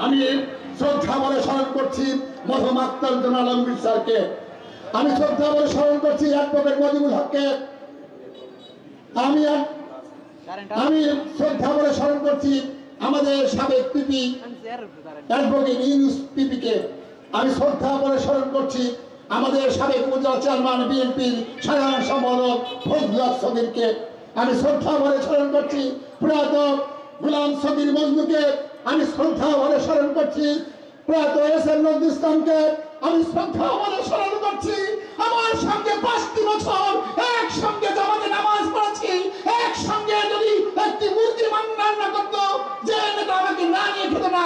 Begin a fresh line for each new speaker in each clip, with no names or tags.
আমি শ্রদ্ধা বলে স্মরণ করছি মরহুম আখতারুজ্জামান আলমগীর স্যারকে। আমি শ্রদ্ধা বলে স্মরণ করছি অ্যাডভোকেট মজিবুল হককে। আমি শ্রদ্ধা বলে স্মরণ করছি আমাদের সাবেক পিপি অ্যাডভোকেট ইউনুস পিপিকে। আমি শ্রদ্ধা বলে স্মরণ করছি আমাদের সাবেক উপজেলা চেয়ারম্যান বিএনপির সাধারণ সম্পাদক ফজলুল সগীরকে। আমি শ্রদ্ধা বলে স্মরণ করছি প্রয়াত গোলাম সগীর মজনুকে। আমি শ্রদ্ধা বলে স্মরণ করছি প্রয়াত এস.এম. নজরুল ইসলামকে। আমি শ্রদ্ধা বলে স্মরণ করছি আমার সঙ্গে 5টি বছর একসঙ্গে জামাতে নামাজ পড়েছি, একসঙ্গে যদি একটি মুরগি রান্না করতো যে নেতা আমাকে না নিয়ে খেত না,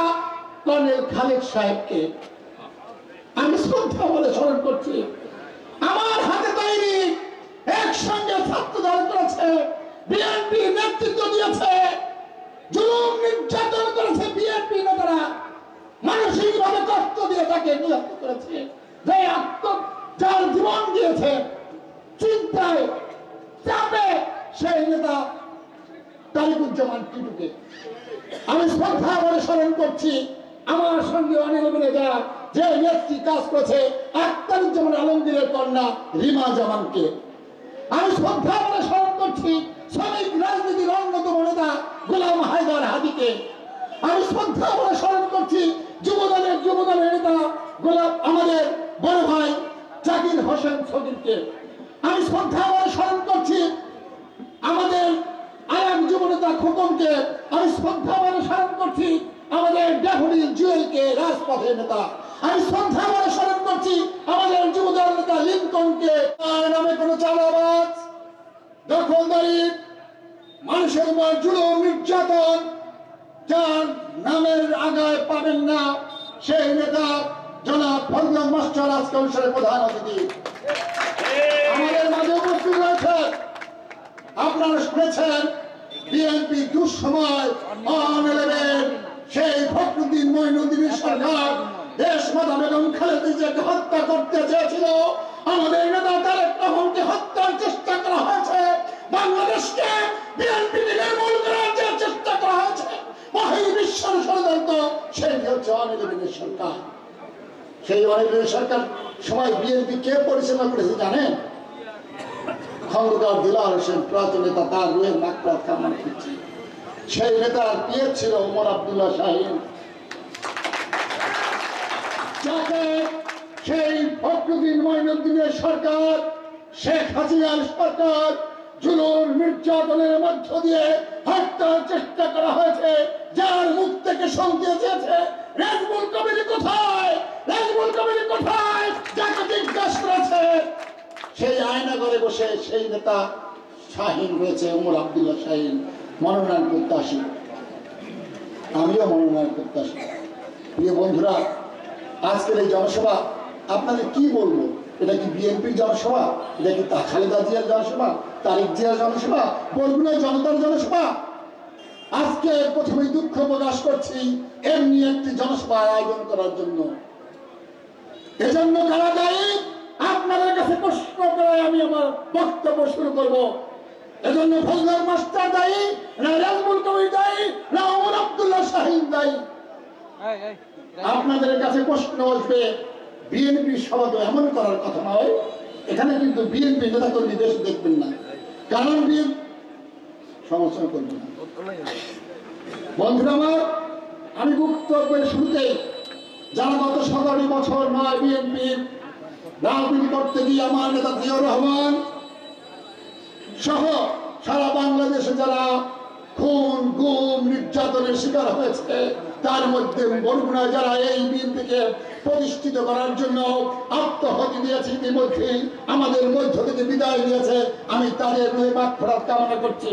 কর্নেল খালেদ সাহেবকে। আমি শ্রদ্ধা বলে স্মরণ করছি আমার হাতে তৈরি একসঙ্গে ছাত্র দল করেছে, বিএনপি নেতৃত্ব দিয়েছে, জুলুম নির্যাতন করেছে বিএনপি নেতারা, মানসিক ভাবে কষ্ট দিয়ে তাকে নিহত করেছে, যার জীবন দিয়েছে চিন্তায় চাপে সেই নেতা তারিকুজ্জামান টিটুকে। আমি শ্রদ্ধা বলে স্মরণ করছি আমার সঙ্গে অনেক যারা যে নেত্রী কাজ করেছে আখতারুজ্জামান আলমগীরের কন্যা রিমা জামানকে। আমি শ্রদ্ধা বলে স্মরণ করছি শ্রমিক রাজনীতির অন্যতম নেতা গোলাম হায়দার হাদিকে। আমি শ্রদ্ধা বলে স্মরণ করছি যুবদলের নেতা আমাদের বড় ভাই জাকির হোসেন সগীরকে। আমি শ্রদ্ধা বলে স্মরণ করছি আমাদের আরেক যুবনেতা খোকনকে। আমি শ্রদ্ধা বলে স্মরণ করছি আমাদের ড্যাফোডিল জুয়েলকে, রাজপথের নেতা। আমি শ্রদ্ধা বলে স্মরণ করছি আমাদের যুবদল নেতা লিঙ্কনকে। তার নামে কোনো চাঁদাবাজ, দখলদারি, মানুষের উপর জুলুম নির্যাতন যার নামের আগায় পাবেন না সেই নেতা জনাব ফজলুল মাস্টার আজকে অনুষ্ঠানের প্রধান অতিথি আমাদের মাঝে উপস্থিত রয়েছে। আপনারা শুনেছেন বিএনপি দুঃসময় সেই ফখরুদ্দিন মঈনুদ্দিনের সরকার দেশমাতা বেগম খালেদা জিয়াকে হত্যা করতে চেয়েছিল। আমাদের নেতা তারেক রহমানকে হত্যার চেষ্টা করা হয়েছে। বাংলাদেশকে বিএনপি নির্মূল করার যে চেষ্টা করা হয়েছে বহির্বিশ্বের ষড়যন্ত্র, সেই হচ্ছে অনিলের সরকার। সেই অনিলের সরকার সময় বিএনপি কে পরিচালনা করেছে জানেন? খন্দকার দিলার হোসেন প্রয়াত নেতা, তার রুহের মাগফিরাত কামনা করছি। সেই নেতার পিয়ে ছিল ওমর আব্দুল্লাহ শাহীন, যাকে সেই ফখরুদ্দিন মঈনুদ্দিনের সরকার, শেখ হাসিনার সরকার জুলুম নির্যাতনের মধ্য দিয়ে হত্যার চেষ্টা করা হয়েছে। যার মুখ থেকে শুনতে চেয়েছে রেজবুল কবির কোথায়, রেজবুল কবির কোথায়, যাকে জিজ্ঞাসা করেছে সেই আয়নাঘরে বসে সেই নেতা শাহীন রয়েছে, ওমর আব্দুল্লাহ শাহীন, মনোনয়ন প্রত্যাশী। আমিও মনোনয়ন প্রত্যাশী। প্রিয় বন্ধুরা, আজকের এই জনসভা আপনাদের কি বলবো? এটা কি বিএনপির জনসভা? এটা কি খালেদা জিয়ার জনসভা, তারেক জিয়ার জনসভা, বরগুনার জনতার জনসভা? আজকে প্রথমে দুঃখ প্রকাশ করছি এমনি একটি জনসভা আয়োজন করার জন্য। এজন্য কারা দায়ী? আপনাদের কাছে প্রশ্ন করে আমি আমার বক্তব্য শুরু করব। এজন্য ফজলুল মাস্টার দায়ী না রেজবুল কবির দায়ী না ওমর আব্দুল্লাহ শাহীন দায়ী? আপনাদের কাছে প্রশ্ন আসবে, বিএনপি সভা তো এমন করার কথা নয়। এখানে কিন্তু বিএনপি নেতা কর্মী দেশ দেখবেন না, কারণ সমস্যা করবেন না। বন্ধুরা আমার, আমি বক্তব্যের শুরুতেই যারা গত 17 বছর নয় বিএনপির রাজনীতি করতে গিয়ে আমার নেতা জিয়াউর রহমান সহ সারা বাংলাদেশে যারা খুন, গুম, নির্যাতনের শিকার হয়েছে, তার মধ্যে বরগুনা যারা এই বিএনপিকে প্রতিষ্ঠিত করার জন্য আত্মহতি দিয়েছে, ইতিমধ্যে আমাদের মধ্য থেকে বিদায় নিয়েছে, আমি তাদের মাগফিরাত কামনা করছি।